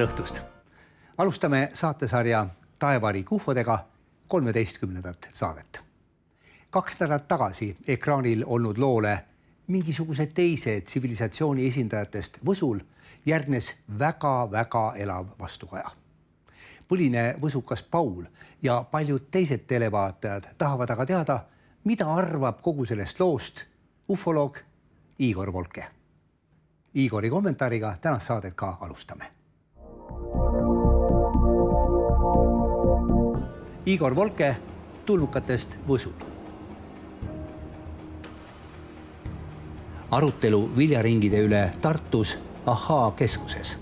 õhtust! Alustame saatesarja Taevari kufodega 13. saadet. 2 nädalat tagasi ekraanil olnud loole mingisuguse teise tsivilisatsiooni esindajatest Võsul järgnes väga elav vastukaja. Põline võsukas Paul ja paljud teised televaatajad tahavad aga teada, mida arvab kogu sellest loost ufoloog Igor Volke. Igori kommentaariga tänast saadet ka alustame. Igor Volke tulnukatest Võsul. Arutelu viljaringide üle Tartus Ahhaa keskuses.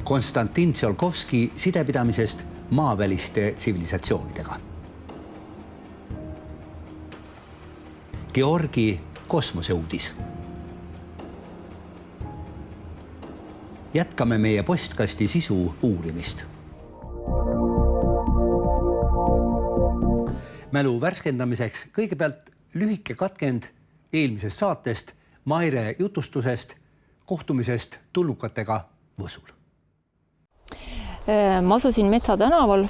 Konstantin Tsiolkovski sidepidamisest maaväliste tsivilisatsioonidega. Georgi kosmoseuudis. Jätkame meie postkasti sisu uurimist. Mälu värskendamiseks kõigepealt lühike katkend eelmisest saatest, Maire jutustusest, kohtumisest tulnukatega Võsul. Ma asusin Metsa tänaval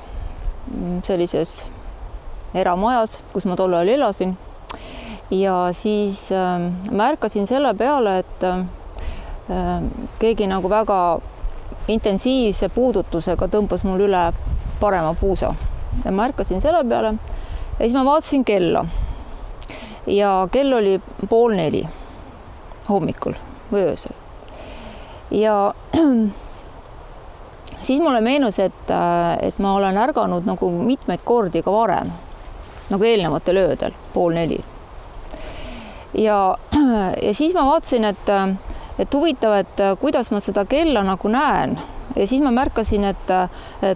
sellises eramajas, kus ma tol ajal elasin. Ja siis märkasin selle peale, et keegi nagu väga intensiivse puudutusega tõmbas mul üle parema puusa. Ja märkasin selle peale ja siis ma vaatasin kella. Ja kell oli 3:30 hommikul või öösel. Ja siis mulle meenus, et ma olen ärganud nagu mitmeid kordi ka varem, nagu eelnevatel öödel, 3:30. Ja siis ma vaatasin, et huvitav, et kuidas ma seda kella nagu näen. Ja siis ma märkasin, et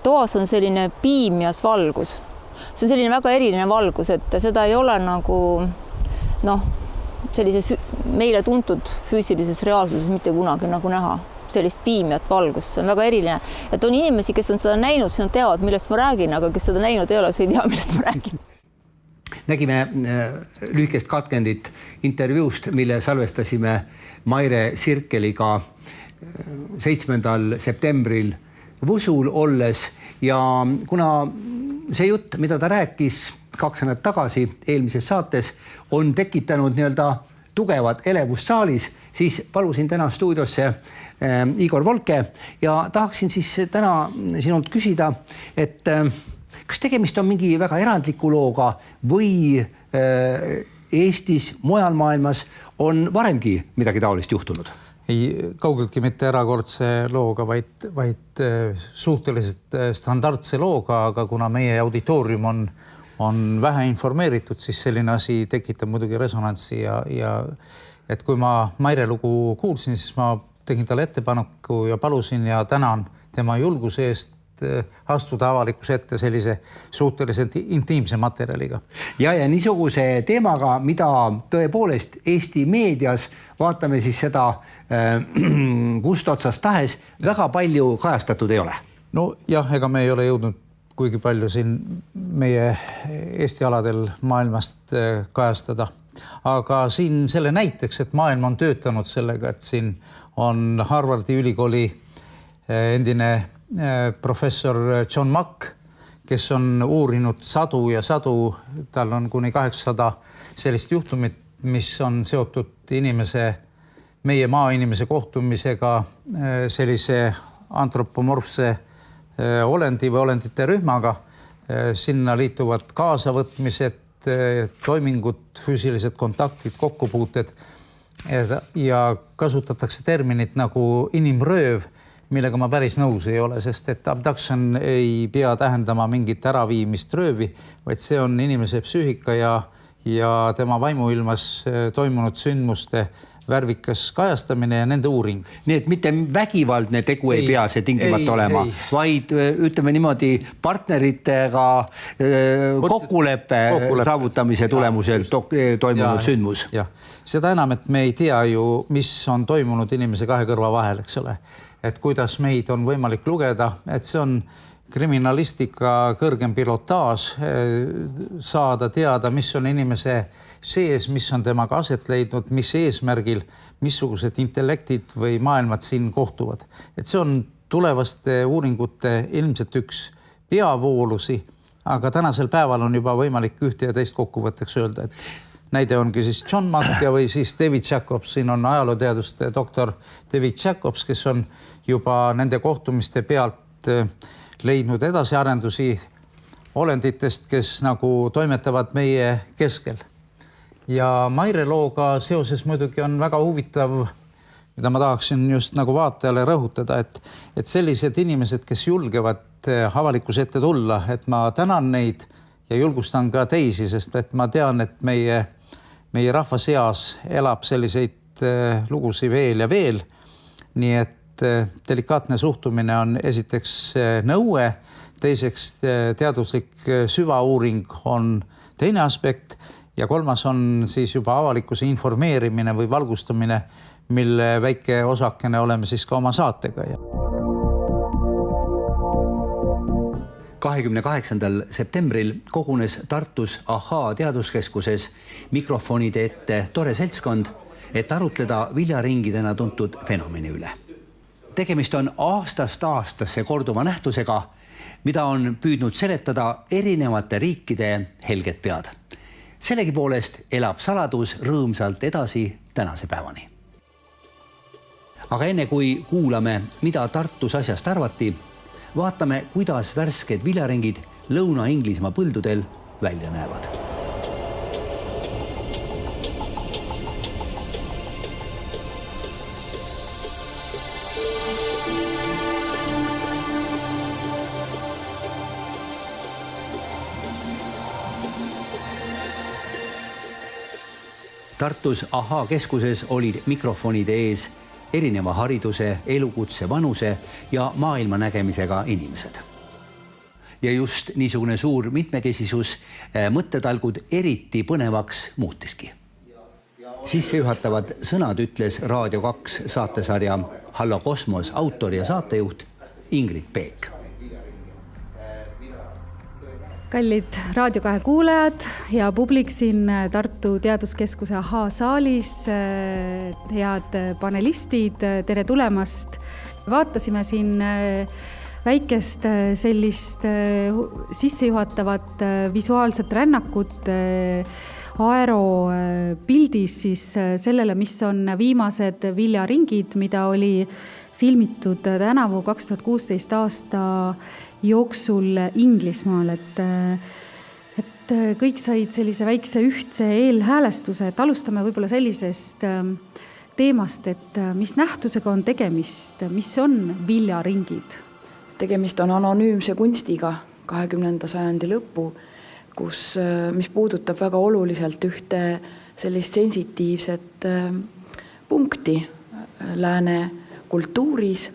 toas on selline piimjas valgus. See on selline väga eriline valgus, et seda ei ole nagu sellises meile tuntud füüsilises reaalsuses mitte kunagi nagu näha. Sellist piimjat valgust, see on väga eriline. Et on inimesi, kes on seda näinud, siis nad teavad, millest ma räägin, aga kes seda näinud ei ole, see ei tea, millest ma räägin. Nägime lühikest katkendit intervjuust, mille salvestasime Maire Sirkeliga 7. septembril Võsul olles ja kuna see jutt, mida ta rääkis 2 nädalat tagasi eelmises saates, on tekitanud tugevat elevust saalis, siis palusin täna stuudiosse Igor Volke ja tahaksin siis täna sinult küsida, et kas tegemist on mingi väga erandliku looga või Eestis, mujal maailmas on varemgi midagi taolist juhtunud? Ei kaugeltki mitte erakordse looga, vaid suhteliselt standardse looga, aga kuna meie auditoorium on vähe informeeritud, siis selline asi tekitab muidugi resonantsi ja et kui ma Maire lugu kuulsin, siis ma tegin talle ettepaneku ja palusin ja tänan tema julguse eest astuda avalikkuse ette sellise suhteliselt intiimse materjaliga. Ja niisuguse teemaga, mida tõepoolest Eesti meedias, vaatame siis seda kust otsast tahes, väga palju kajastatud ei ole. No jah, ega me ei ole jõudnud kuigi palju siin meie Eesti aladel maailmast kajastada. Aga siin selle näiteks, et maailm on töötanud sellega, et siin on Harvardi ülikooli endine professor John Mack, kes on uurinud sadu ja sadu, tal on kuni 800 sellist juhtumit, mis on seotud meie maainimese kohtumisega sellise antropomorfse olendi või olendite rühmaga. Sinna liituvad kaasavõtmised, toimingud, füüsilised kontaktid, kokkupuuted ja kasutatakse terminit nagu inimrööv, millega ma päris nõus ei ole, sest et abduction ei pea tähendama mingit äraviimist röövi, vaid see on inimese psüühika ja tema vaimuilmas toimunud sündmuste värvikas kajastamine ja nende uuring. Nii et mitte vägivaldne tegu ei pea see tingimata olema, vaid ütleme niimoodi partneritega kokkuleppe saavutamise tulemusel toimunud sündmus. Jah, seda enam, et me ei tea ju, mis on toimunud inimese 2 kõrva vahel, eks ole. Et kuidas meid on võimalik lugeda, et see on kriminalistika kõrgem pilotaaž, saada teada, mis on inimese sees, mis on temaga aset leidnud, mis eesmärgil, missugused intellektid või maailmad siin kohtuvad. Et see on tulevaste uuringute ilmselt üks peavoolusi, aga tänasel päeval on juba võimalik ühte ja teist kokkuvõtteks öelda, et näide ongi siis John Mack või siis David Jacobs, siin on ajalooteaduste doktor David Jacobs, kes on juba nende kohtumiste pealt leidnud edasiarendusi olenditest, kes nagu toimetavad meie keskel. Ja Maire looga seoses muidugi on väga huvitav, mida ma tahaksin just nagu vaatajale rõhutada, et sellised inimesed, kes julgevad avalikkuse ette tulla, et ma tänan neid ja julgustan ka teisi, sest et ma tean, et meie rahva seas elab selliseid lugusid veel ja veel. Nii et delikaatne suhtumine on esiteks nõue, teiseks teaduslik süvauuring on teine aspekt ja kolmas on siis juba avalikkuse informeerimine või valgustamine, mille väike osakene oleme siis ka oma saatega. 28. septembril kogunes Tartus Ahaa teaduskeskuses mikrofonide ette tore seltskond, et arutleda viljaringidena tuntud fenomeni üle. Tegemist on aastast aastasse korduva nähtusega, mida on püüdnud seletada erinevate riikide helged pead. Sellegipoolest elab saladus rõõmsalt edasi tänase päevani. Aga enne kui kuulame, mida Tartus asjast arvati, vaatame, kuidas värsked viljaringid Lõuna-Inglismaa põldudel välja näevad. Tartus Ahaa keskuses olid mikrofonide ees erineva hariduse, elukutse, vanuse ja maailma nägemisega inimesed. Ja just niisugune suur mitmekesisus mõttetalgud eriti põnevaks muutiski. Sissejuhatavad sõnad ütles Raadio 2 saatesarja Hallo Kosmos autor ja saatejuht Ingrid Peek. Kallid Raadio 2 kuulajad ja publik siin Tartu Teaduskeskuse Ahaa saalis, head panelistid, tere tulemast. Vaatasime siin väikest sellist sissejuhatavat visuaalset rännakut aeropildis siis sellele, mis on viimased viljaringid, mida oli filmitud tänavu 2016 aasta jooksul Inglismaal, et kõik said sellise väikse ühtse eelhäälestuse, et alustame võib-olla sellisest teemast, et mis nähtusega on tegemist, mis on viljaringid? Tegemist on anonüümse kunstiga 20. sajandi lõppu, mis puudutab väga oluliselt ühte sellist sensitiivset punkti lääne kultuuris,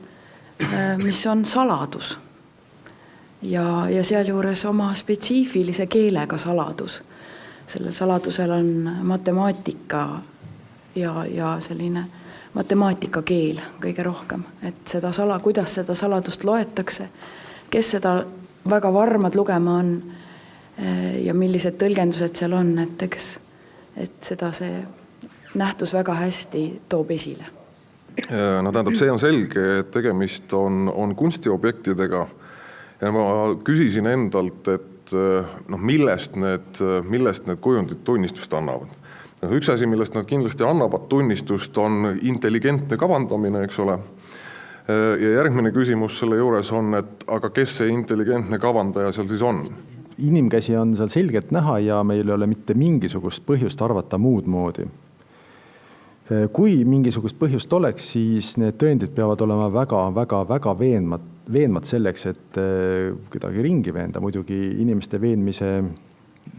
mis on saladus. Ja sealjuures oma spetsiifilise keelega saladus. Sellel saladusel on matemaatika ja selline matemaatika keel kõige rohkem. Et kuidas seda saladust loetakse, kes seda väga varmad lugema on ja millised tõlgendused seal on, et seda see nähtus väga hästi toob esile. No tähendab, see on selge, et tegemist on kunstiobjektidega. Ja ma küsisin endalt, et millest need kujundid tunnistust annavad. Üks asi, millest nad kindlasti annavad tunnistust, on intelligentne kavandamine, eks ole. Ja järgmine küsimus selle juures on, et aga kes see intelligentne kavandaja seal siis on? Inimkäsi on seal selgelt näha ja meil ei ole mitte mingisugust põhjust arvata muud moodi. Kui mingisugust põhjust oleks, siis need tõendid peavad olema väga veenmad selleks, et kuidagi ringi veenda. Muidugi inimeste veenmise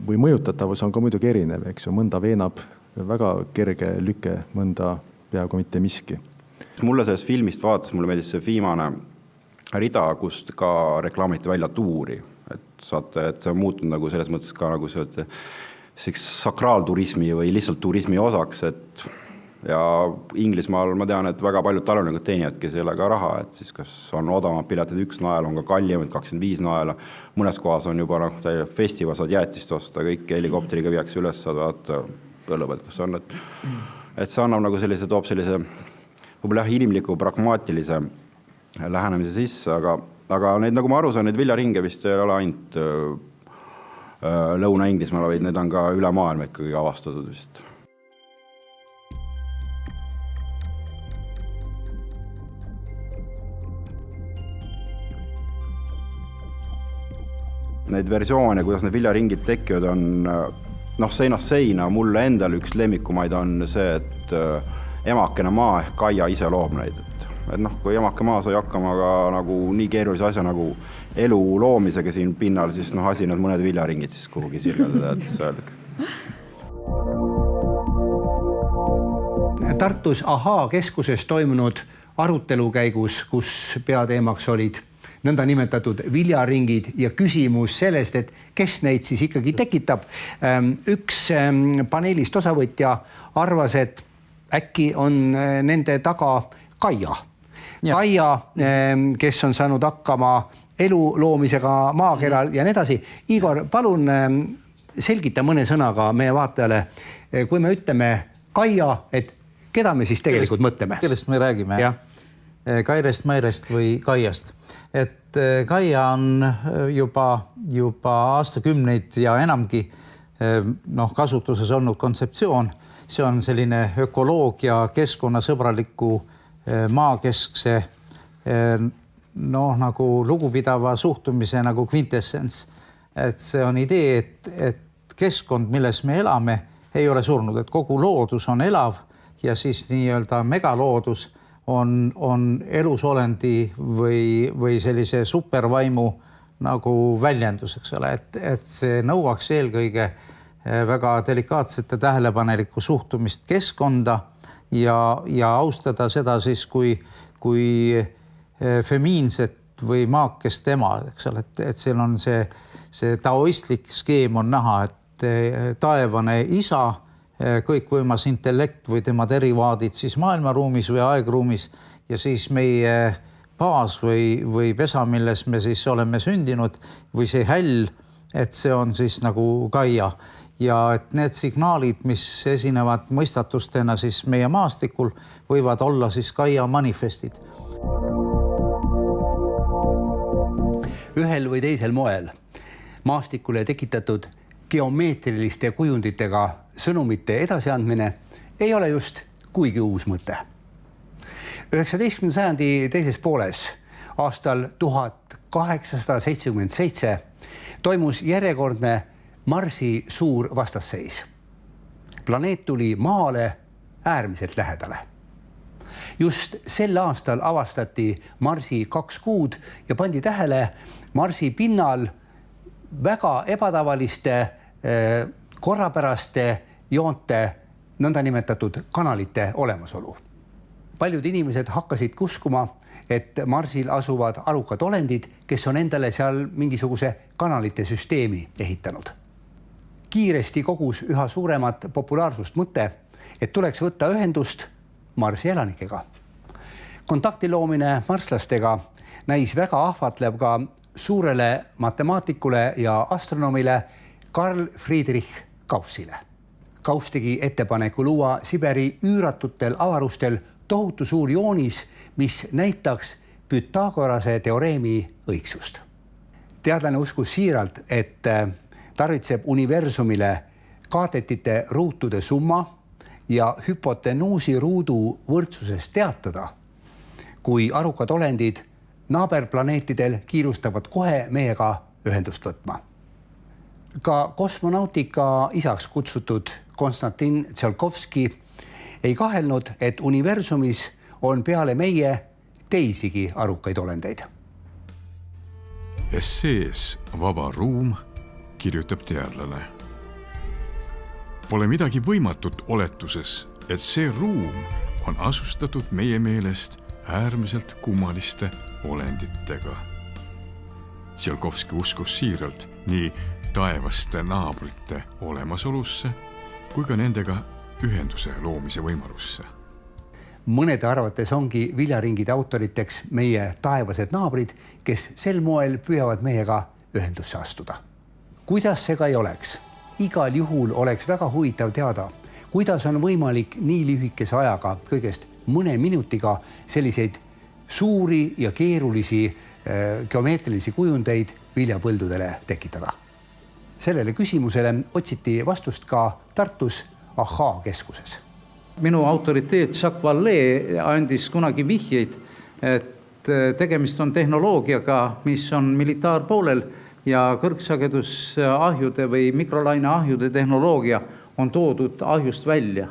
või mõjutatavus on ka muidugi erinev, eks ju. Mõnda veenab väga kerge lüke, mõnda peaaegu mitte miski. Mulle sellest filmist vaadates, mulle meeldis see viimane rida, kust ka reklaamiti välja tuuri. Et see on muutunud nagu selles mõttes ka nagu sakraalturismi või lihtsalt turismi osaks, et ja Inglismaal ma tean, et väga paljud talunikud teenijadki sellega raha, et siis kas on odavamad piletid 1 nael, on ka kallimad 25 naela. Mõnes kohas on juba festivas saad jäätist osta, kõik helikopteriga viiakse üles, saad põllu pealt, kus on, et see annab nagu sellise, toob sellise võib-olla inimliku, pragmaatilise lähenemise sisse, aga neid, nagu ma aru saan, neid viljaringe vist ei ole ainult Lõuna-Inglismaal, vaid need on ka üle maailma ikkagi avastatud vist. Neid versioone, kuidas need viljaringid tekivad, on seinast seina. Mulle endal üks lemmikumaid on see, et emakene maa ehk Kaia ise loob neid. Et kui emake maa sai hakkama ka nagu nii keerulise asja nagu elu loomisega siin pinnal, siis asi need mõned viljaringid siis kuhugi sirgeldada, et see öeldakse. Tartus AHA keskuses toimunud arutelu käigus, kus peateemaks olid nõnda nimetatud viljaringid ja küsimus sellest, et kes neid siis ikkagi tekitab. Üks paneelist osavõtja arvas, et äkki on nende taga Kaia. Kaia, kes on saanud hakkama elu loomisega maakeral ja nii edasi. Igor, palun selgita mõne sõnaga meie vaatajale, kui me ütleme Kaia, et keda me siis tegelikult mõtleme? Kellest me räägime? Kairest, Mairest või Kaiast. Et Kaia on juba aastakümneid ja enamgi kasutuses olnud kontseptsioon. See on selline ökoloogia, keskkonnasõbraliku maakeskse nagu lugupidava suhtumise nagu kvintessents. Et see on idee, et keskkond, milles me elame, ei ole surnud, et kogu loodus on elav ja siis nii-öelda megaloodus on elusolendi või sellise supervaimu nagu väljendus, eks ole, et see nõuaks eelkõige väga delikaatsete tähelepanelikku suhtumist keskkonda ja austada seda siis kui femiinset või maakest ema, eks ole, et seal on see taoistlik skeem on näha, et taevane isa, kõikvõimas intellekt või tema derivaadid siis maailmaruumis või aegruumis ja siis meie baas või pesa, milles me siis oleme sündinud või see häll, et see on siis nagu Kaia ja et need signaalid, mis esinevad mõistatustena siis meie maastikul, võivad olla siis Kaia manifestid. Ühel või teisel moel maastikule tekitatud geomeetriliste kujunditega sõnumite edasiandmine ei ole just kuigi uus mõte. 19. sajandi teises pooles aastal 1877 toimus järjekordne Marsi suur vastasseis. Planeet tuli Maale äärmiselt lähedale. Just sel aastal avastati Marsi 2 kuud ja pandi tähele Marsi pinnal väga ebatavaliste korrapäraste joonte nõndanimetatud kanalite olemasolu. Paljud inimesed hakkasid uskuma, et Marsil asuvad arukad olendid, kes on endale seal mingisuguse kanalite süsteemi ehitanud. Kiiresti kogus üha suuremat populaarsust mõte, et tuleks võtta ühendust Marsi elanikega. Kontakti loomine marslastega näis väga ahvatlev ka suurele matemaatikule ja astronomile Carl Friedrich Gaussile. Gauss tegi ettepaneku luua Siberi üüratutel avarustel tohutu suur joonis, mis näitaks Pythagorase teoreemi õigsust. Teadlane uskus siiralt, et tarvitseb universumile kaatetite ruutude summa ja hüpotenuusi ruudu võrdsusest teatada, kui arukad olendid naaberplaneetidel kiirustavad kohe meiega ühendust võtma. Ka kosmonautika isaks kutsutud Konstantin Tsiolkovski ei kahelnud, et universumis on peale meie teisigi arukaid olendeid. Essees Vaba ruum kirjutab teadlane. Pole midagi võimatut oletuses, et see ruum on asustatud meie meelest äärmiselt kummaliste olenditega. Tsiolkovski uskus siiralt nii taevaste naabrite olemasolusse kui ka nendega ühenduse loomise võimalusse. Mõnede arvates ongi viljaringide autoriteks meie taevased naabrid, kes sel moel püüavad meiega ühendusse astuda. Kuidas see ka ei oleks? Igal juhul oleks väga huvitav teada, kuidas on võimalik nii lühikese ajaga, kõigest mõne minutiga selliseid suuri ja keerulisi geomeetrilisi kujundeid viljapõldudele tekitada. Sellele küsimusele otsiti vastust ka Tartus Ahhaa keskuses. Minu autoriteet Jacques Vallée andis kunagi vihjeid, et tegemist on tehnoloogiaga, mis on militaarpoolel ja kõrgsagedusahjude või mikrolaineahjude tehnoloogia on toodud ahjust välja.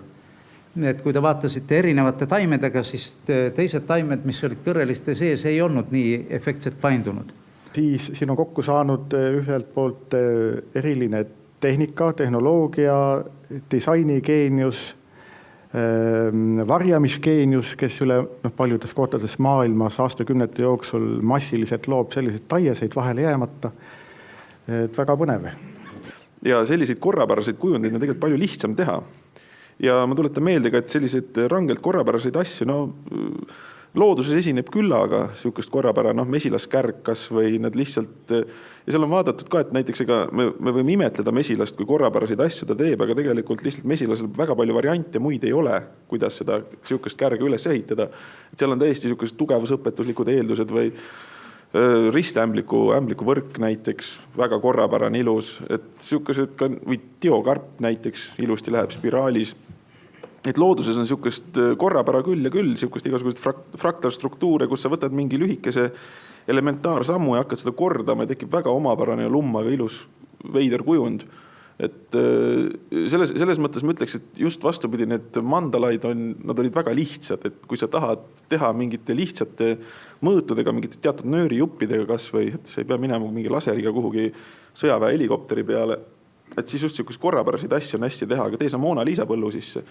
Et kui te vaatasite erinevate taimedega, siis teised taimed, mis olid kõrreliste sees, ei olnud nii efektselt paindunud. Siis siin on kokku saanud ühelt poolt eriline tehnika, tehnoloogia, disainigeenius, varjamisgeenius, kes üle paljudes kohtades maailmas aastakümnete jooksul massiliselt loob selliseid taieseid vahele jäämata. Et väga põnev. Ja selliseid korrapäraseid kujundeid on tegelikult palju lihtsam teha. Ja ma tuletan meelde ka, et selliseid rangelt korrapäraseid asju, looduses esineb küllaga sihukest korrapära, mesilaskärkas või nad lihtsalt, ja seal on vaadatud ka, et näiteks me võime imetleda mesilast, kui korrapäraseid asju ta teeb, aga tegelikult lihtsalt mesilasel väga palju variante muid ei ole, kuidas seda sihukest kärga üles ehitada. Et seal on täiesti sihukesed tugevusõpetuslikud eeldused või ristämbliku võrk näiteks, väga korrapärane ilus, et sihukesed ka, või tiokarp näiteks ilusti läheb spiraalis. Et looduses on sihukest korrapära küll ja küll, sihukest igasugust fraktalstruktuure, kus sa võtad mingi lühikese elementaarsammu ja hakkad seda kordama ja tekib väga omapärane ja lummaga ilus veider kujund. Et selles mõttes ma ütleks, et just vastupidi, need mandalaid nad olid väga lihtsad, et kui sa tahad teha mingite lihtsate mõõtudega, mingite teatud nöörijuppidega kas või, et sa ei pea minema mingi laseriga kuhugi sõjaväe helikopteri peale, et siis just sihukest korrapäraseid asju on hästi teha, aga tee sa Mona Lisa põllu sisse.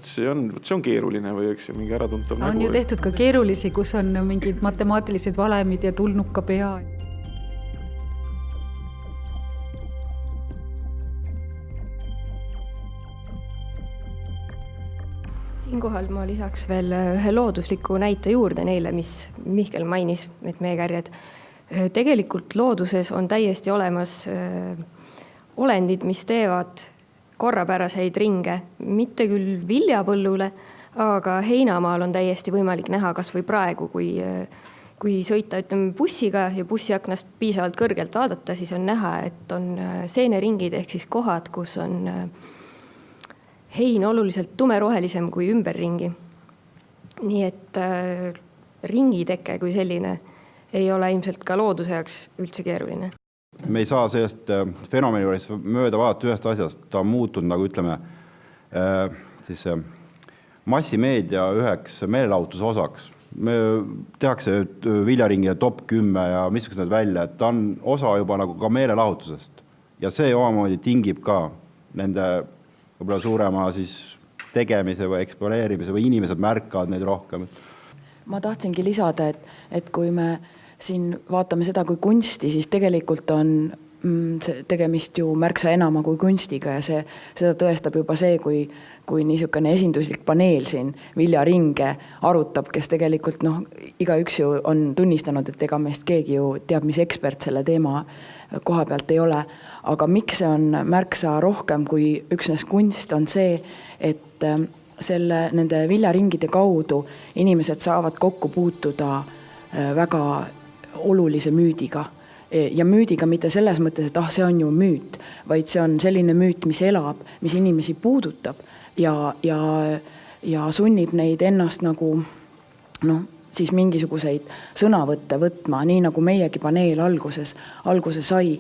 See on keeruline või eks mingi äratuntav nägu. On ju tehtud ka keerulisi, kus on mingid matemaatilised valemid ja tulnuka pea. Siinkohal ma lisaks veel ühe loodusliku näite juurde neile, mis Mihkel mainis, et meekärjed. Tegelikult looduses on täiesti olemas olendid, mis teevad korrapäraseid ringe, mitte küll viljapõllule, aga heinamaal on täiesti võimalik näha kas või praegu, kui sõita bussiga ja bussiaknast piisavalt kõrgelt vaadata, siis on näha, et on seeneringid ehk siis kohad, kus on hein oluliselt tumerohelisem kui ümberringi. Nii et ringiteke kui selline ei ole ilmselt ka looduse jaoks üldse keeruline. Me ei saa sellest fenomeni juures mööda vaadata ühest asjast. Ta on muutunud, nagu ütleme, siis massimeedia üheks meelelahutuse osaks. Me tehakse viljaringide top 10 ja missugused need välja, et ta on osa juba nagu ka meelelahutusest. Ja see omamoodi tingib ka nende võib-olla suurema siis tegemise või eksponeerimise või inimesed märkavad neid rohkem. Ma tahtsingi lisada, et kui me siin vaatame seda kui kunsti, siis tegelikult on tegemist ju märksa enama kui kunstiga ja seda tõestab juba see, kui niisugune esinduslik paneel siin viljaringe arutab, kes tegelikult igaüks ju on tunnistanud, et ega meist keegi ju teab, mis ekspert selle teema koha pealt ei ole. Aga miks see on märksa rohkem kui üksnes kunst on see, et nende viljaringide kaudu inimesed saavad kokku puutuda väga olulise müüdiga. Ja müüdiga mitte selles mõttes, et see on ju müüt, vaid see on selline müüt, mis elab, mis inimesi puudutab ja sunnib neid ennast nagu siis mingisuguseid sõnavõtte võtma, nii nagu meiegi paneel alguse sai.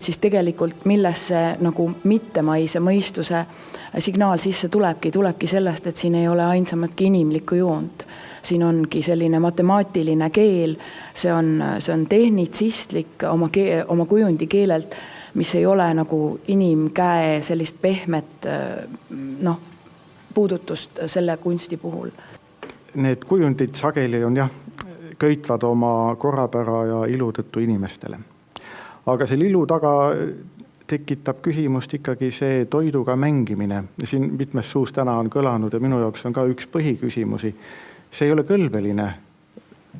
Siis tegelikult millesse nagu mittemaise mõistuse signaal sisse tulebki sellest, et siin ei ole ainsamatki inimlikku joont. Siin ongi selline matemaatiline keel, see on tehnitsistlik oma kujundi keelelt, mis ei ole nagu inimkäe sellist pehmet puudutust selle kunsti puhul. Need kujundid sageli on köitvad oma korrapära ja ilu tõttu inimestele. Aga selle ilu taga tekitab küsimust ikkagi see toiduga mängimine. Siin mitmes suus täna on kõlanud ja minu jaoks on ka üks põhiküsimusi. See ei ole kõlbeline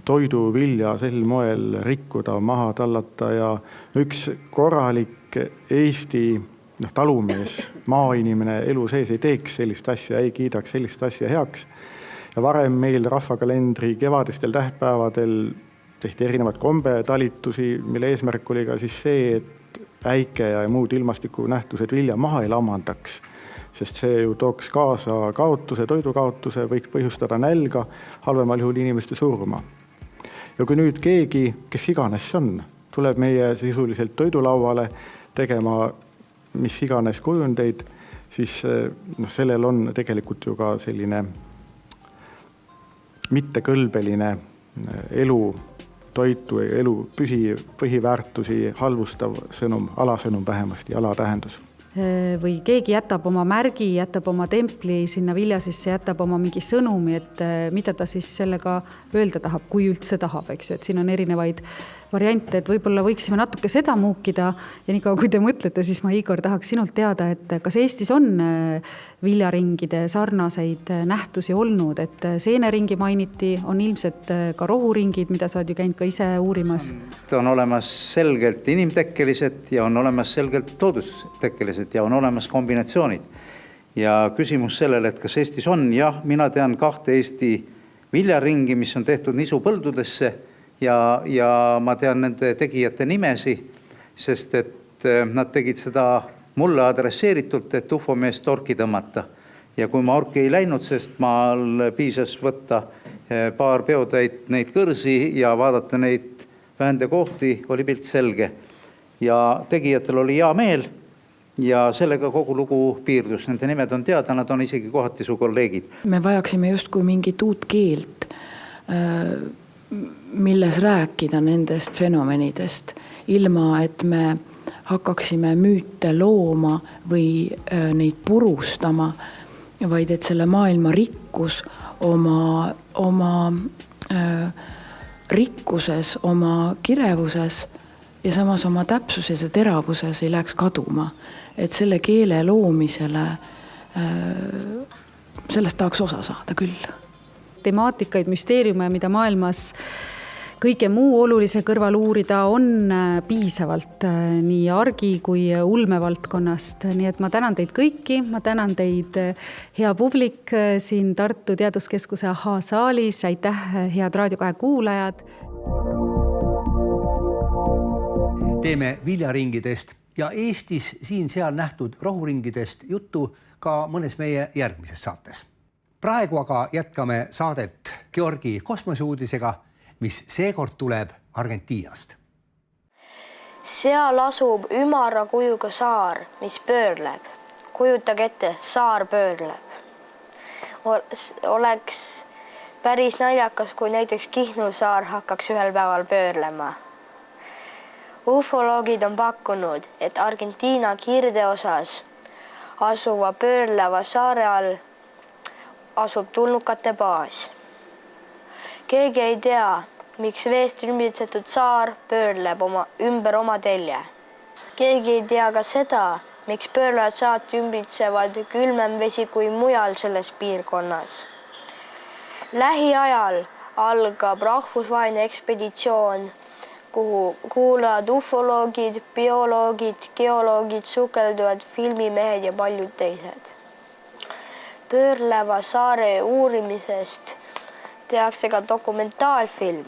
toiduvilja sel moel rikkuda, maha tallata ja üks korralik Eesti talumees, maainimene elu sees ei teeks sellist asja, ei kiidaks sellist asja heaks. Ja varem meil rahvakalendri kevadistel tähtpäevadel tehti erinevad kombetalitusi, mille eesmärk oli ka siis see, et äike ja muud ilmastikunähtused vilja maha ei lamandaks, sest see ju tooks kaasa kaotuse, toidukaotuse, võiks põhjustada nälga, halvemal juhul inimeste surma. Ja kui nüüd keegi, kes iganes see on, tuleb meie sisuliselt toidulauale tegema mis iganes kujundeid, siis sellel on tegelikult ju ka selline mittekõlbeline elu toitu, elu põhiväärtusi halvustav sõnum, alasõnum vähemasti, alatähendus. Või keegi jätab oma märgi, jätab oma templi sinna vilja sisse, jätab oma mingi sõnumi, et mida ta siis sellega öelda tahab, kui üldse tahab, eks ju, et siin on erinevaid variante, et võib-olla võiksime natuke seda muukida ja nii kaua, kui te mõtlete, siis ma, Igor, tahaks sinult teada, et kas Eestis on viljaringide sarnaseid nähtusi olnud, et seeneringi mainiti, on ilmselt ka rohuringid, mida sa oled ju käinud ka ise uurimas. On olemas selgelt inimtekkelised ja on olemas selgelt loodustekkelised ja on olemas kombinatsioonid. Ja küsimus sellele, et kas Eestis on, jah, mina tean 2 Eesti viljaringi, mis on tehtud nisupõldudesse ja ma tean nende tegijate nimesi, sest et nad tegid seda mulle adresseeritult, et ufomeest orki tõmmata. Ja kui ma orki ei läinud, sest maal piisas võtta paar peotäit neid kõrsi ja vaadata neid vähende kohti, oli pilt selge. Ja tegijatel oli hea meel ja sellega kogu lugu piirdus. Nende nimed on teada, nad on isegi kohati su kolleegid. Me vajaksime justkui mingit uut keelt, milles rääkida nendest fenomenidest, ilma et me hakkaksime müüte looma või neid purustama, vaid et selle maailma rikkus oma rikkuses, oma kirevuses ja samas oma täpsuses ja teravuses ei läheks kaduma. Et selle keele loomisele sellest tahaks osa saada küll. Temaatikaid, müsteeriume, mida maailmas kõige muu olulise kõrval uurida on piisavalt nii argi kui ulmevaldkonnast. Nii et ma tänan teid kõiki, ma tänan teid hea publik siin Tartu Teaduskeskuse Ahaa saalis. Aitäh, head Raadio 2 kuulajad. Teeme viljaringidest ja Eestis siin-seal nähtud rohuringidest juttu ka mõnes meie järgmises saates. Praegu aga jätkame saadet Georgi kosmoseuudisega, mis seekord tuleb Argentiinast. Seal asub ümara kujuga saar, mis pöörleb. Kujutage ette, saar pöörleb. Oleks päris naljakas, kui näiteks Kihnu saar hakkaks ühel päeval pöörlema. Ufoloogid on pakkunud, et Argentiina kirdeosas asuva pöörleva saare all asub tulnukate baas. Keegi ei tea, miks veest ümbritsetud saar pöörleb ümber oma telje. Keegi ei tea ka seda, miks pöörlevad saart ümbritsevad külmem vesi kui mujal selles piirkonnas. Lähiajal algab rahvusvaheline ekspeditsioon, kuhu kuuluvad ufoloogid, bioloogid, geoloogid, sukelduvad filmimehed ja paljud teised. Pöörleva saare uurimisest tehakse ka dokumentaalfilm.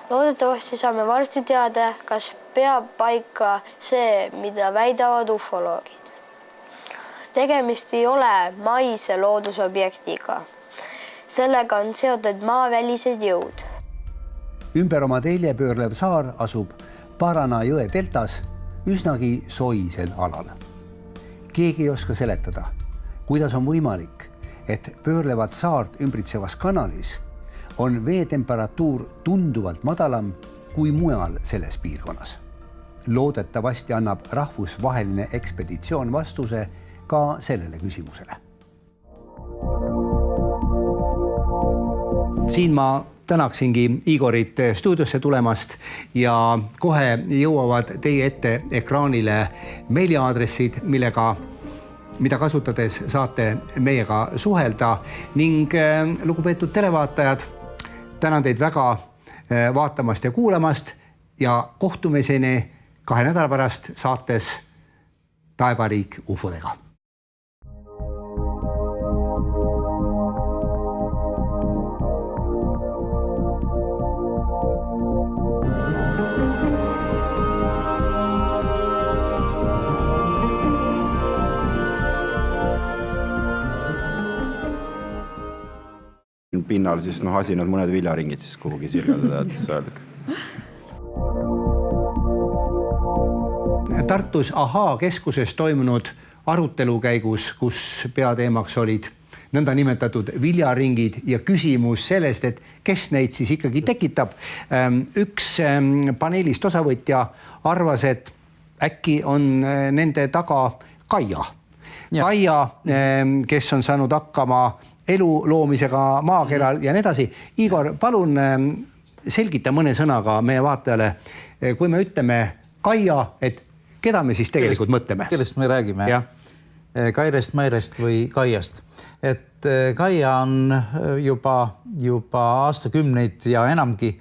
Loodetavasti saame varsti teada, kas peab paika see, mida väidavad ufoloogid. Tegemist ei ole maise loodusobjektiga. Sellega on seotud maavälised jõud. Ümber oma telje pöörlev saar asub Parana jõe deltas üsnagi soisel alal. Keegi ei oska seletada, kuidas on võimalik, et pöörlevat saart ümbritsevas kanalis on veetemperatuur tunduvalt madalam kui mujal selles piirkonnas. Loodetavasti annab rahvusvaheline ekspeditsioon vastuse ka sellele küsimusele. Siin ma tänaksingi Igorit stuudiosse tulemast ja kohe jõuavad teie ette ekraanile meiliaadressid, mida kasutades saate meiega suhelda ning lugupeetud televaatajad, tänan teid väga vaatamast ja kuulamast ja kohtumiseni 2 nädala pärast saates Taevariik ufodega. Pinnal siis asinud mõned viljaringid siis kuhugi sirgeldada, et öeldagi. Tartus AHA keskuses toimunud arutelu käigus, kus peateemaks olid nõnda nimetatud viljaringid ja küsimus sellest, et kes neid siis ikkagi tekitab. Üks paneelist osavõtja arvas, et äkki on nende taga Kaia. Kaia, kes on saanud hakkama elu loomisega maakeral ja nii edasi. Igor, palun selgita mõne sõnaga meie vaatajale, kui me ütleme Kaia, et keda me siis tegelikult mõtleme? Kellest me räägime? Kairest, Mairest või Kaiast. Et Kaia on juba aastakümneid ja enamgi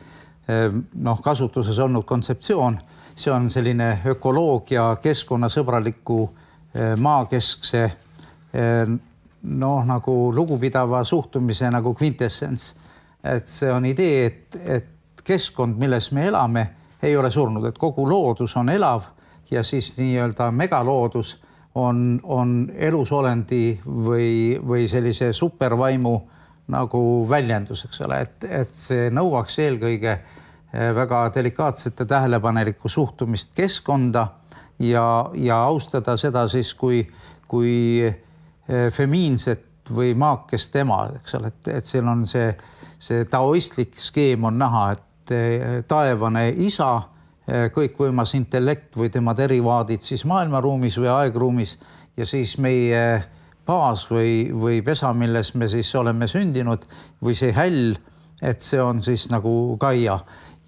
kasutuses olnud kontseptsioon. See on selline ökoloogia, keskkonnasõbraliku maakeskse nagu lugupidava suhtumise nagu kvintessents. Et see on idee, et keskkond, milles me elame, ei ole surnud, et kogu loodus on elav ja siis nii-öelda megaloodus on elusolendi või sellise supervaimu nagu väljendus, eks ole, et see nõuaks eelkõige väga delikaatsete tähelepanelikku suhtumist keskkonda ja austada seda siis kui femiinset või maakest ema, eks ole, et seal on see taoistlik skeem on näha, et taevane isa, kõikvõimas intellekt või tema derivaadid siis maailmaruumis või aegruumis ja siis meie baas või pesa, milles me siis oleme sündinud või see häll, et see on siis nagu Kaia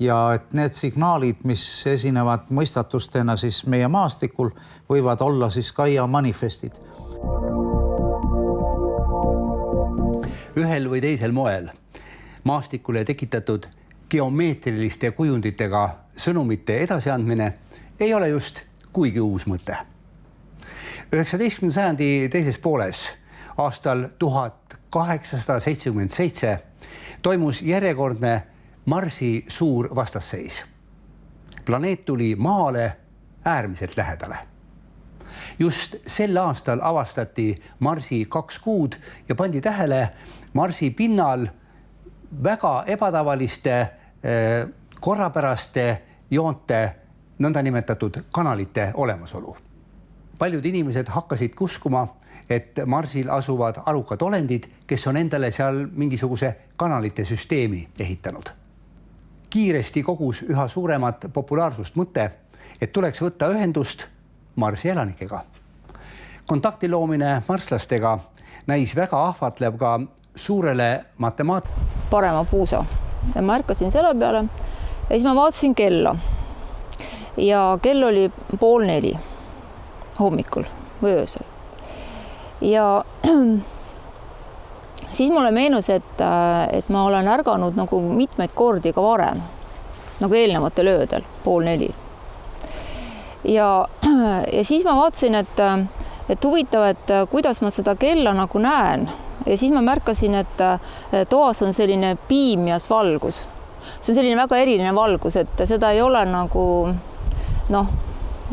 ja et need signaalid, mis esinevad mõistatustena siis meie maastikul, võivad olla siis Kaia manifestid. Ühel või teisel moel maastikule tekitatud geomeetriliste kujunditega sõnumite edasiandmine ei ole just kuigi uus mõte. 19. sajandi teises pooles aastal 1877 toimus järjekordne Marsi suur vastasseis. Planeet tuli Maale äärmiselt lähedale. Just sel aastal avastati Marsi 2 kuud ja pandi tähele Marsi pinnal väga ebatavaliste korrapäraste joonte nõndanimetatud kanalite olemasolu. Paljud inimesed hakkasid uskuma, et Marsil asuvad arukad olendid, kes on endale seal mingisuguse kanalite süsteemi ehitanud. Kiiresti kogus üha suuremat populaarsust mõte, et tuleks võtta ühendust Marsi elanikega. Kontakti loomine marslastega näis väga ahvatlev ka suurele parema puusa. Ja ma ärkasin selle peale ja siis ma vaatasin kella. Ja kell oli 3:30 hommikul või öösel. Ja siis mulle meenus, et ma olen ärganud nagu mitmeid kordi ka varem, nagu eelnevatel öödel, 3:30. Ja siis ma vaatasin, et huvitav, et kuidas ma seda kella nagu näen. Ja siis ma märkasin, et toas on selline piimias valgus. See on selline väga eriline valgus, et seda ei ole nagu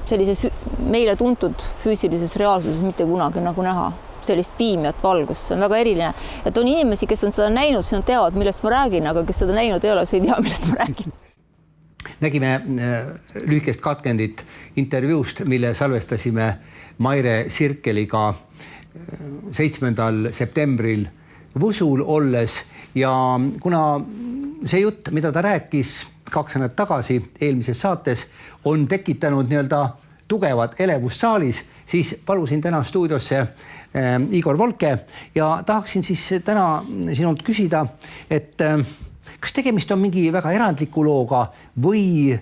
sellises meile tuntud füüsilises reaalsuses mitte kunagi nagu näha. Sellist piimiat valgust, see on väga eriline. Et on inimesi, kes on seda näinud, siis nad teavad, millest ma räägin, aga kes seda näinud ei ole, see ei tea, millest ma räägin. Nägime lühikest katkendit intervjuust, mille salvestasime Maire Sirkeliga 7. septembril Võsul olles ja kuna see jutt, mida ta rääkis 2 nädalat tagasi eelmises saates, on tekitanud nii-öelda tugevat elevust saalis, siis palusin täna stuudiosse Igor Volke ja tahaksin siis täna sinult küsida, et kas tegemist on mingi väga erandliku looga või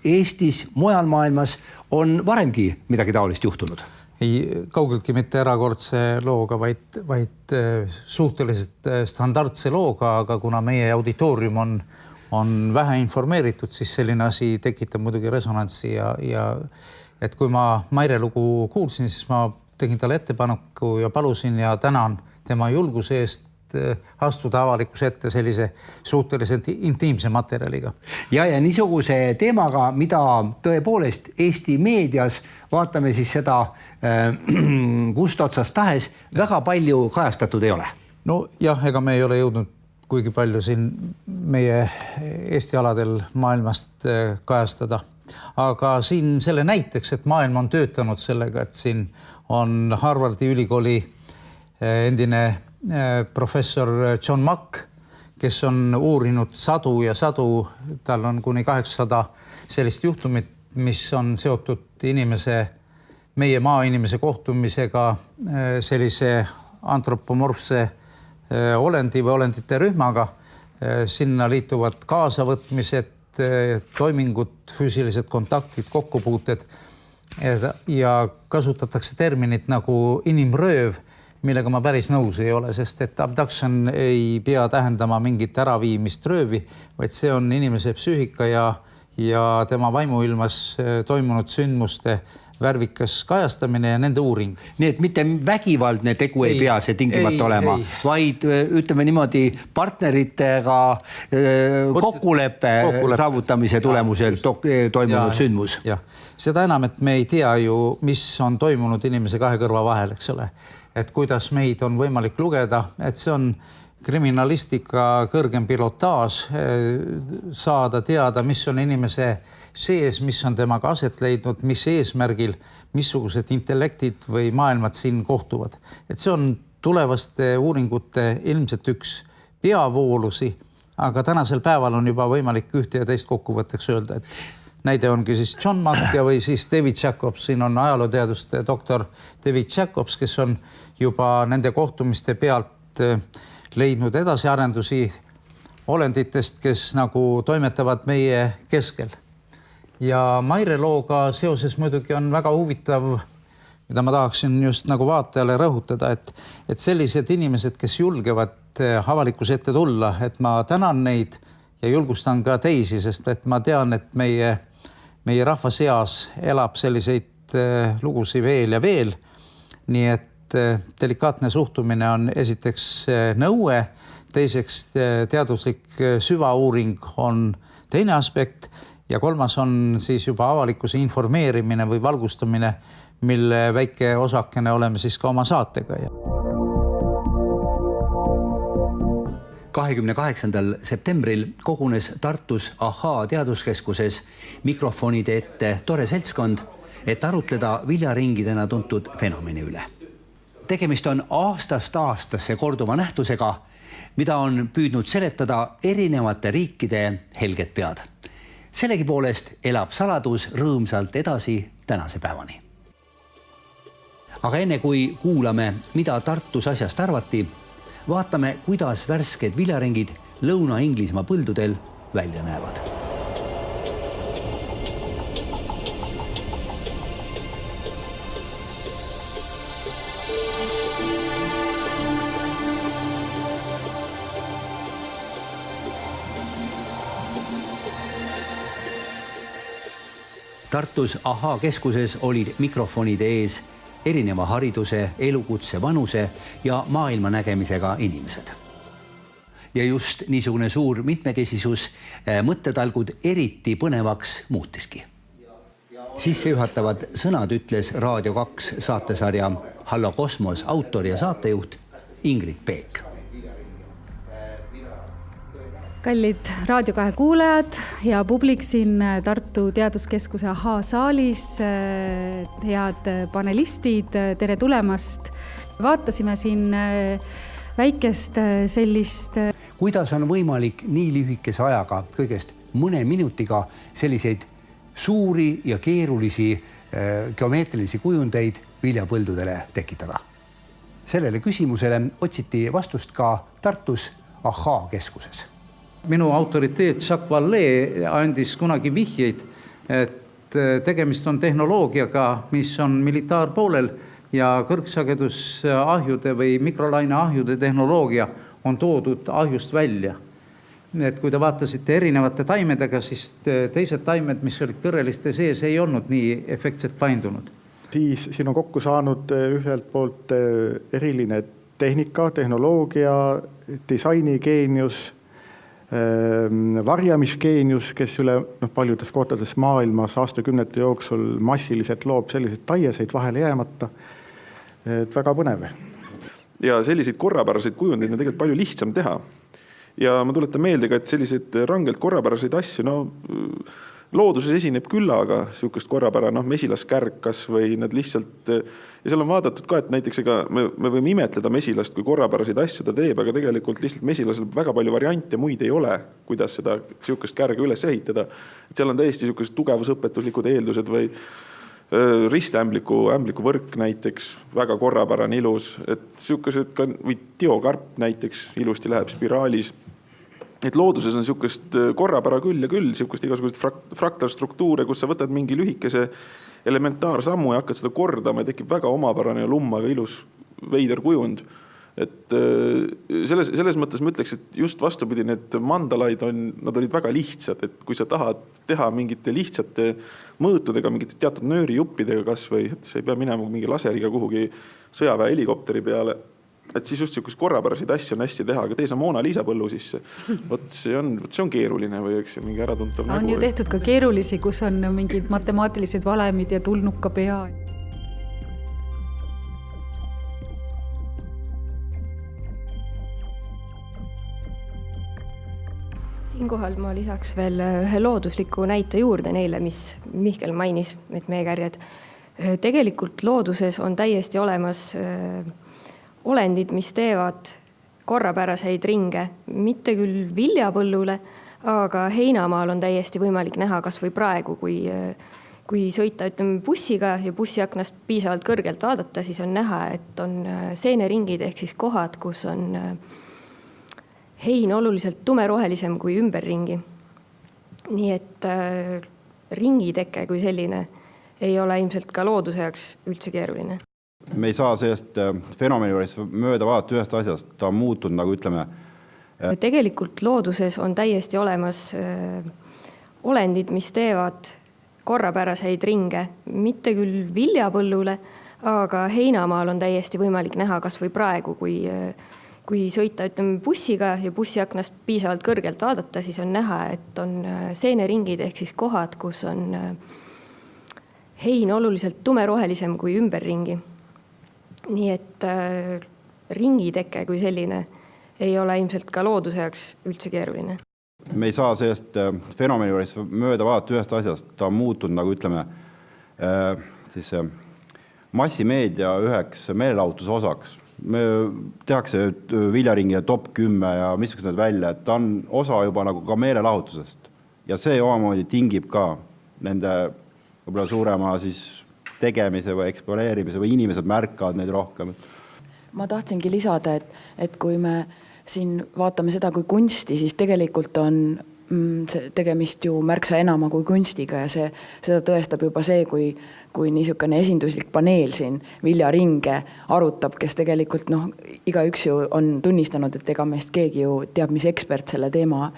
Eestis, mujal maailmas on varemgi midagi taolist juhtunud? Ei kaugeltki mitte erakordse looga, vaid suhteliselt standardse looga, aga kuna meie auditoorium on vähe informeeritud, siis selline asi tekitab muidugi resonantsi ja et kui ma Maire lugu kuulsin, siis ma tegin talle ettepaneku ja palusin ja tänan tema julguse eest astuda avalikkuse ette sellise suhteliselt intiimse materjaliga. Ja niisuguse teemaga, mida tõepoolest Eesti meedias, vaatame siis seda kust otsast tahes, väga palju kajastatud ei ole. No jah, ega me ei ole jõudnud kuigi palju siin meie Eesti aladel maailmast kajastada. Aga siin selle näiteks, et maailm on töötanud sellega, et siin on Harvardi ülikooli endine professor John Mack, kes on uurinud sadu ja sadu, tal on kuni 800 sellist juhtumit, mis on seotud meie maainimese kohtumisega sellise antropomorfse olendi või olendite rühmaga. Sinna liituvad kaasavõtmised, toimingud, füüsilised kontaktid, kokkupuuted ja kasutatakse terminit nagu inimrööv, millega ma päris nõus ei ole, sest et abduction ei pea tähendama mingit äraviimist röövi, vaid see on inimese psüühika ja tema vaimuilmas toimunud sündmuste värvikas kajastamine ja nende uuring. Nii et mitte vägivaldne tegu ei pea see tingimata olema, vaid ütleme niimoodi partneritega kokkuleppe saavutamise tulemusel toimunud sündmus. Jah, seda enam, et me ei tea ju, mis on toimunud inimese kahe kõrva vahel, eks ole. Et kuidas meid on võimalik lugeda, et see on kriminalistika kõrgem pilotaaž, saada teada, mis on inimese sees, mis on temaga aset leidnud, mis eesmärgil, missugused intellektid või maailmad siin kohtuvad. Et see on tulevaste uuringute ilmselt üks peavoolusi, aga tänasel päeval on juba võimalik ühte ja teist kokkuvõtteks öelda, et näide ongi siis John Mack või siis David Jacobs, siin on ajalooteaduste doktor David Jacobs, kes on juba nende kohtumiste pealt leidnud edasiarendusi olenditest, kes nagu toimetavad meie keskel. Ja Maire looga seoses muidugi on väga huvitav, mida ma tahaksin just nagu vaatajale rõhutada, et sellised inimesed, kes julgevad avalikkuse ette tulla, et ma tänan neid ja julgustan ka teisi, sest et ma tean, et meie rahva seas elab selliseid lugusid veel ja veel. Nii et delikaatne suhtumine on esiteks nõue, teiseks teaduslik süvauuring on teine aspekt ja kolmas on siis juba avalikkuse informeerimine või valgustamine, mille väike osakene oleme siis ka oma saatega. 28. septembril kogunes Tartus Ahaa teaduskeskuses mikrofonide ette tore seltskond, et arutleda viljaringidena tuntud fenomeni üle. Tegemist on aastast aastasse korduva nähtusega, mida on püüdnud seletada erinevate riikide helged pead. Sellegi poolest elab saladus rõõmsalt edasi tänase päevani. Aga enne kui kuulame, mida Tartus asjast arvati, vaatame, kuidas värsked viljaringid Lõuna-Inglismaa põldudel välja näevad. Tartus Ahaa keskuses olid mikrofonide ees erineva hariduse, elukutse, vanuse ja maailma nägemisega inimesed. Ja just niisugune suur mitmekesisus mõttetalgud eriti põnevaks muutiski. Sissejuhatavad sõnad ütles Raadio 2 saatesarja Hallo Kosmos autor ja saatejuht Ingrid Peek. Kallid Raadio 2 kuulajad ja publik siin Tartu Teaduskeskuse Ahaa saalis, head panelistid, tere tulemast. Vaatasime siin väikest sellist... Kuidas on võimalik nii lühikese ajaga, kõigest mõne minutiga selliseid suuri ja keerulisi geomeetrilisi kujundeid viljapõldudele tekitada? Sellele küsimusele otsiti vastust ka Tartus Ahaa keskuses. Minu autoriteet Jacques Vallée andis kunagi vihjeid, et tegemist on tehnoloogiaga, mis on militaarpoolel ja kõrgsagedusahjude või mikrolaine ahjude tehnoloogia on toodud ahjust välja. et kui te vaatasite erinevate taimedega, siis teised taimed, mis olid kõrreliste sees, ei olnud nii efektselt paindunud. Siis siin on kokku saanud ühelt poolt eriline tehnika, tehnoloogia, disainigeenius, varjamisgeenius, kes üle paljudes kohtades maailmas aastakümnete jooksul massiliselt loob selliseid taieseid vahele jäämata. Et väga põnev. Ja selliseid korrapäraseid kujundeid on tegelikult palju lihtsam teha. Ja ma tuletan meelde ka, et selliseid rangelt korrapäraseid asju, looduses esineb küllaga sihukest korrapära, mesilaskärg kas või nad lihtsalt, ja seal on vaadatud ka, et näiteks me võime imetleda mesilast, kui korrapäraseid asju ta teeb, aga tegelikult lihtsalt mesilasel väga palju variante muid ei ole, kuidas seda sihukest kärga üles ehitada. Et seal on täiesti sihukesed tugevusõpetuslikud eeldused või ristämbliku võrk näiteks, väga korrapärane ilus, et sihukesed ka, või tiokarp näiteks ilusti läheb spiraalis. Et looduses on sihukest korrapära küll ja küll, sihukest igasugust fraktalstruktuure, kus sa võtad mingi lühikese elementaarsammu ja hakkad seda kordama ja tekib väga omapärane ja lummaga ilus veider kujund. Et selles mõttes ma ütleks, et just vastupidi, need mandalaid nad olid väga lihtsad, et kui sa tahad teha mingite lihtsate mõõtudega, mingite teatud nöörijuppidega kas või, et sa ei pea minema mingi laseriga kuhugi sõjaväe helikopteri peale, et siis just sihukest korrapäraseid asju on hästi teha, aga tee sa Mona Lisa põllu sisse. See on keeruline või eks mingi äratuntav nägu. On ju tehtud ka keerulisi, kus on mingid matemaatilised valemid ja tulnuka pea. Siinkohal ma lisaks veel ühe loodusliku näite juurde neile, mis Mihkel mainis, et meie kärjed. Tegelikult looduses on täiesti olemas olendid, mis teevad korrapäraseid ringe, mitte küll viljapõllule, aga heinamaal on täiesti võimalik näha kas või praegu, kui sõita bussiga ja bussiaknast piisavalt kõrgelt vaadata, siis on näha, et on seeneringid ehk siis kohad, kus on hein oluliselt tumerohelisem kui ümberringi. Nii et ringiteke kui selline ei ole ilmselt ka looduse jaoks üldse keeruline. Me ei saa sellest fenomeni juures mööda vaadata ühest asjast, ta on muutunud, nagu ütleme. Tegelikult looduses on täiesti olemas olendid, mis teevad korrapäraseid ringe, mitte küll viljapõllule, aga heinamaal on täiesti võimalik näha kas või praegu, kui sõita bussiga ja bussiaknast piisavalt kõrgelt vaadata, siis on näha, et on seeneringid ehk siis kohad, kus on hein oluliselt tumerohelisem kui ümberringi. Nii et ringiteke kui selline ei ole ilmselt ka looduse jaoks üldse keeruline. Me ei saa sellest fenomeni juures mööda vaadata ühest asjast, ta on muutunud, nagu ütleme, siis massimeedia üheks meelelahutuse osaks. Me tehakse viljaringile top 10 ja missugused need välja, et ta on osa juba nagu ka meelelahutusest. Ja see omamoodi tingib ka nende võib-olla suurema siis tegemise või eksponeerimise või inimesed märkavad neid rohkem. Ma tahtsingi lisada, et kui me siin vaatame seda kui kunsti, siis tegelikult on tegemist ju märksa enama kui kunstiga ja seda tõestab juba see, kui niisugune esinduslik paneel siin viljaringe arutab, kes tegelikult igaüks ju on tunnistanud, et ega meist keegi ju teab, mis ekspert selle teema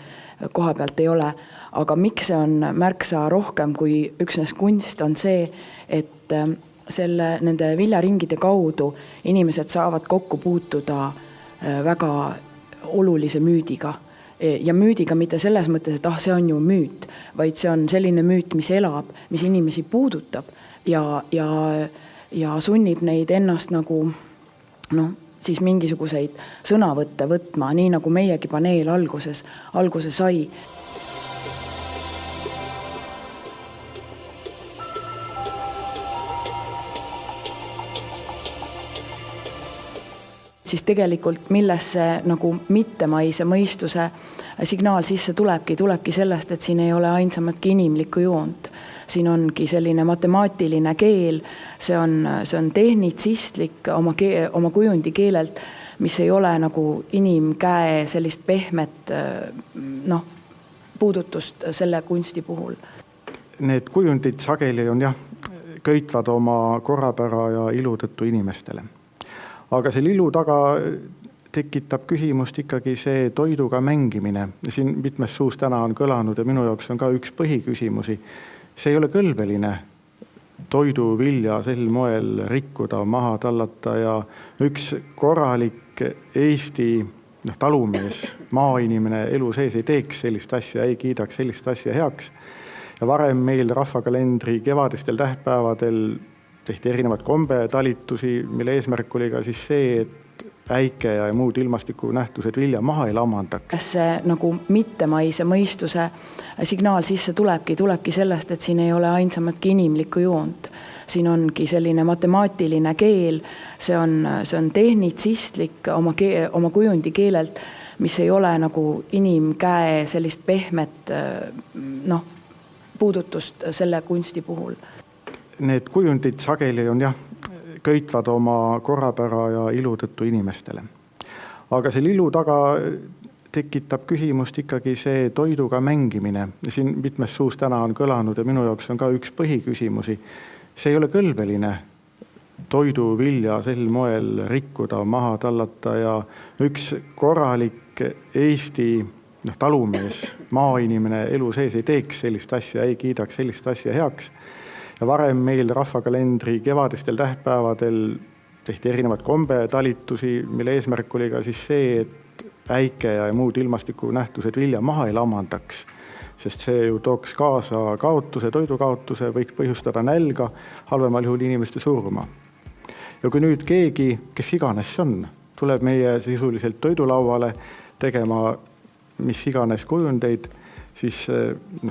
koha pealt ei ole. Aga miks see on märksa rohkem kui üksnes kunst on see, et nende viljaringide kaudu inimesed saavad kokku puutuda väga olulise müüdiga. Ja müüdiga mitte selles mõttes, et see on ju müüt, vaid see on selline müüt, mis elab, mis inimesi puudutab ja sunnib neid ennast nagu siis mingisuguseid sõnavõtte võtma, nii nagu meiegi paneel alguse sai. Siis tegelikult millesse nagu mittemaise mõistuse signaal sisse tulebki sellest, et siin ei ole ainsamatki inimlikku joont. Siin ongi selline matemaatiline keel, see on tehnitsistlik oma kujundi keelelt, mis ei ole nagu inimkäe sellist pehmet puudutust selle kunsti puhul. Need kujundid sageli on köitvad oma korrapära ja ilu tõttu inimestele. Aga selle ilu taga tekitab küsimust ikkagi see toiduga mängimine. Siin mitmes suus täna on kõlanud ja minu jaoks on ka üks põhiküsimusi. See ei ole kõlbeline toiduvilja sel moel rikkuda, maha tallata ja üks korralik Eesti talumees, maainimene elu sees ei teeks sellist asja, ei kiidaks sellist asja heaks. Ja varem meil rahvakalendri kevadistel tähtpäevadel tehti erinevad kombetalitusi, mille eesmärk oli ka siis see, et äike ja muud ilmastikunähtused vilja maha ei lamandaks. See nagu mittemaise mõistuse signaal sisse tulebki sellest, et siin ei ole ainsamatki inimlikku joont. Siin ongi selline matemaatiline keel, see on tehnitsistlik oma kujundi keelelt, mis ei ole nagu inimkäe sellist pehmet puudutust selle kunsti puhul. Need kujundid sageli on köitvad oma korrapära ja ilu tõttu inimestele. Aga selle ilu taga tekitab küsimust ikkagi see toiduga mängimine. Siin mitmes suus täna on kõlanud ja minu jaoks on ka üks põhiküsimusi. See ei ole kõlbeline toiduvilja sel moel rikkuda, maha tallata ja üks korralik Eesti talumees, maainimene elu sees ei teeks sellist asja, ei kiidaks sellist asja heaks. Ja varem meil rahvakalendri kevadistel tähtpäevadel tehti erinevad kombetalitusi, mille eesmärk oli ka siis see, et äike ja muud ilmastikunähtused vilja maha ei lamandaks. Sest see ju tooks kaasa kaotuse, toidukaotuse, võiks põhjustada nälga, halvemal juhul inimeste surma. Ja kui nüüd keegi, kes iganes on, tuleb meie sisuliselt toidulauale tegema mis iganes kujundeid, siis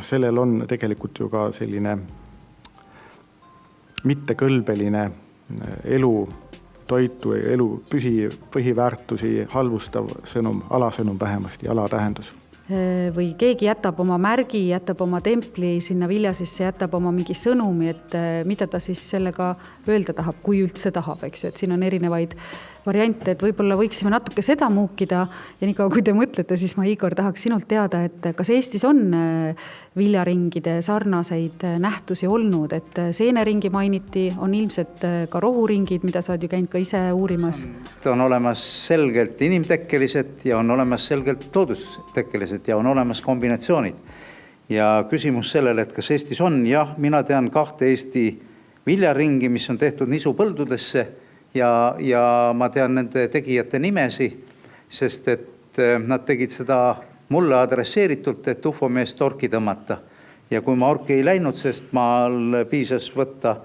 sellel on tegelikult ju ka selline mittekõlbeline elu toitu, elu põhiväärtusi halvustav sõnum, alasõnum vähemasti, alatähendus. Või keegi jätab oma märgi, jätab oma templi sinna vilja sisse, jätab oma mingi sõnumi, et mida ta siis sellega öelda tahab, kui üldse tahab, eks ju, et siin on erinevaid variante, et võib-olla võiksime natuke seda muukida ja nii kaua, kui te mõtlete, siis ma, Igor, tahaks sinult teada, et kas Eestis on viljaringide sarnaseid nähtusi olnud, et seeneringi mainiti, on ilmselt ka rohuringid, mida sa oled ju käinud ka ise uurimas? On olemas selgelt inimtekkelised ja on olemas selgelt loodustekkelised ja on olemas kombinatsioonid. Ja küsimus sellele, et kas Eestis on, jah, mina tean 2 Eesti viljaringi, mis on tehtud nisupõldudesse ja ma tean nende tegijate nimesi, sest et nad tegid seda mulle adresseeritult, et ufomeest orki tõmmata. Ja kui ma orki ei läinud, sest maal piisas võtta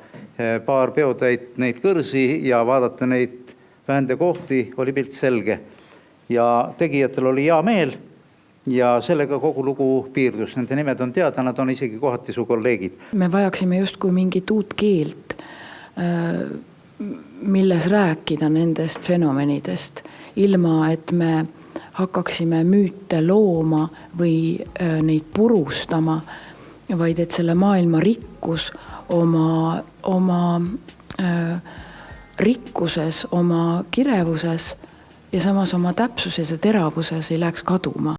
paar peotäit neid kõrsi ja vaadata neid vähende kohti, oli pilt selge. Ja tegijatel oli hea meel ja sellega kogu lugu piirdus. Nende nimed on teada, nad on isegi kohati su kolleegid. Me vajaksime justkui mingit uut keelt, milles rääkida nendest fenomenidest, ilma et me hakkaksime müüte looma või neid purustama, vaid et selle maailma rikkus oma rikkuses, oma kirevuses ja samas oma täpsuses ja teravuses ei läheks kaduma.